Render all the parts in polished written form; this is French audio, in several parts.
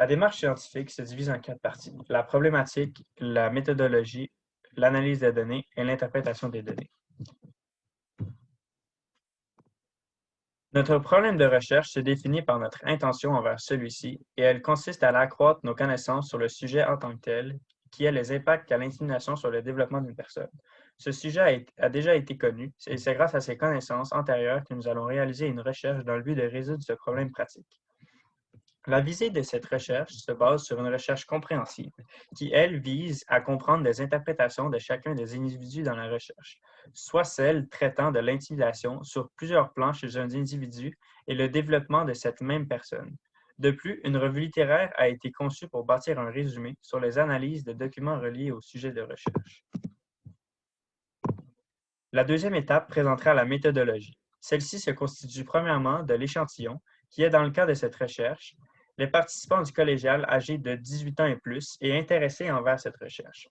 La démarche scientifique se divise en 4 parties: la problématique, la méthodologie, l'analyse des données et l'interprétation des données. Notre problème de recherche se définit par notre intention envers celui-ci et elle consiste à accroître nos connaissances sur le sujet en tant que tel, qui est les impacts qu'a l'intimidation sur le développement d'une personne. Ce sujet a déjà été connu et c'est grâce à ces connaissances antérieures que nous allons réaliser une recherche dans le but de résoudre ce problème pratique. La visée de cette recherche se base sur une recherche compréhensive, qui, elle, vise à comprendre les interprétations de chacun des individus dans la recherche, soit celle traitant de l'intimidation sur plusieurs plans chez un individu et le développement de cette même personne. De plus, une revue littéraire a été conçue pour bâtir un résumé sur les analyses de documents reliés au sujet de recherche. La deuxième étape présentera la méthodologie. Celle-ci se constitue premièrement de l'échantillon, qui est, dans le cas de cette recherche, les participants du collégial âgés de 18 ans et plus et intéressés envers cette recherche.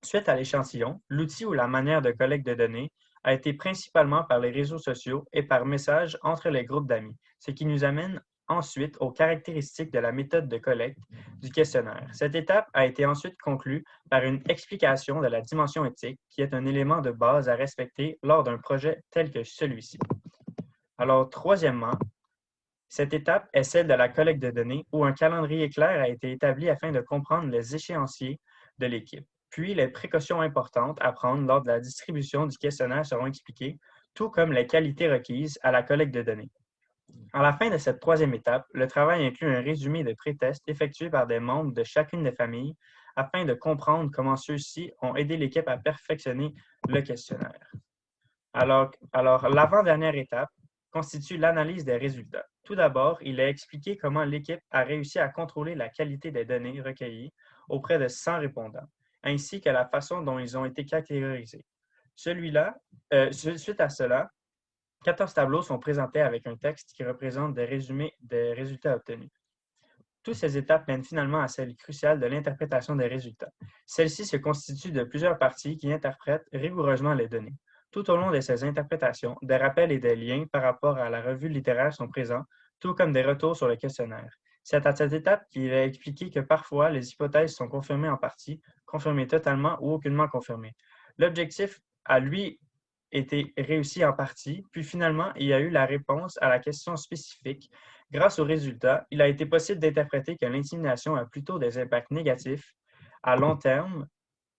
Suite à l'échantillon, l'outil ou la manière de collecte de données a été principalement par les réseaux sociaux et par message entre les groupes d'amis, ce qui nous amène ensuite aux caractéristiques de la méthode de collecte du questionnaire. Cette étape a été ensuite conclue par une explication de la dimension éthique, qui est un élément de base à respecter lors d'un projet tel que celui-ci. Alors, troisièmement, cette étape est celle de la collecte de données où un calendrier clair a été établi afin de comprendre les échéanciers de l'équipe. Puis, les précautions importantes à prendre lors de la distribution du questionnaire seront expliquées, tout comme les qualités requises à la collecte de données. À la fin de cette troisième étape, le travail inclut un résumé de pré-tests effectués par des membres de chacune des familles afin de comprendre comment ceux-ci ont aidé l'équipe à perfectionner le questionnaire. Alors l'avant-dernière étape constitue l'analyse des résultats. Tout d'abord, il est expliqué comment l'équipe a réussi à contrôler la qualité des données recueillies auprès de 100 répondants, ainsi que la façon dont ils ont été catégorisés. Suite à cela, 14 tableaux sont présentés avec un texte qui représente des résumés des résultats obtenus. Toutes ces étapes mènent finalement à celle cruciale de l'interprétation des résultats. Celle-ci se constitue de plusieurs parties qui interprètent rigoureusement les données. Tout au long de ces interprétations, des rappels et des liens par rapport à la revue littéraire sont présents, tout comme des retours sur le questionnaire. C'est à cette étape qu'il est expliqué que parfois les hypothèses sont confirmées en partie, confirmées totalement ou aucunement confirmées. L'objectif a, lui, été réussi en partie, puis finalement, il y a eu la réponse à la question spécifique. Grâce aux résultats, il a été possible d'interpréter que l'intimidation a plutôt des impacts négatifs à long terme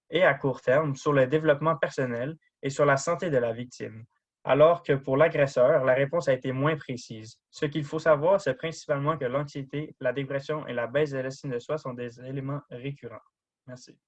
et à court terme sur le développement personnel et sur la santé de la victime, alors que pour l'agresseur, la réponse a été moins précise. Ce qu'il faut savoir, c'est principalement que l'anxiété, la dépression et la baisse de l'estime de soi sont des éléments récurrents. Merci.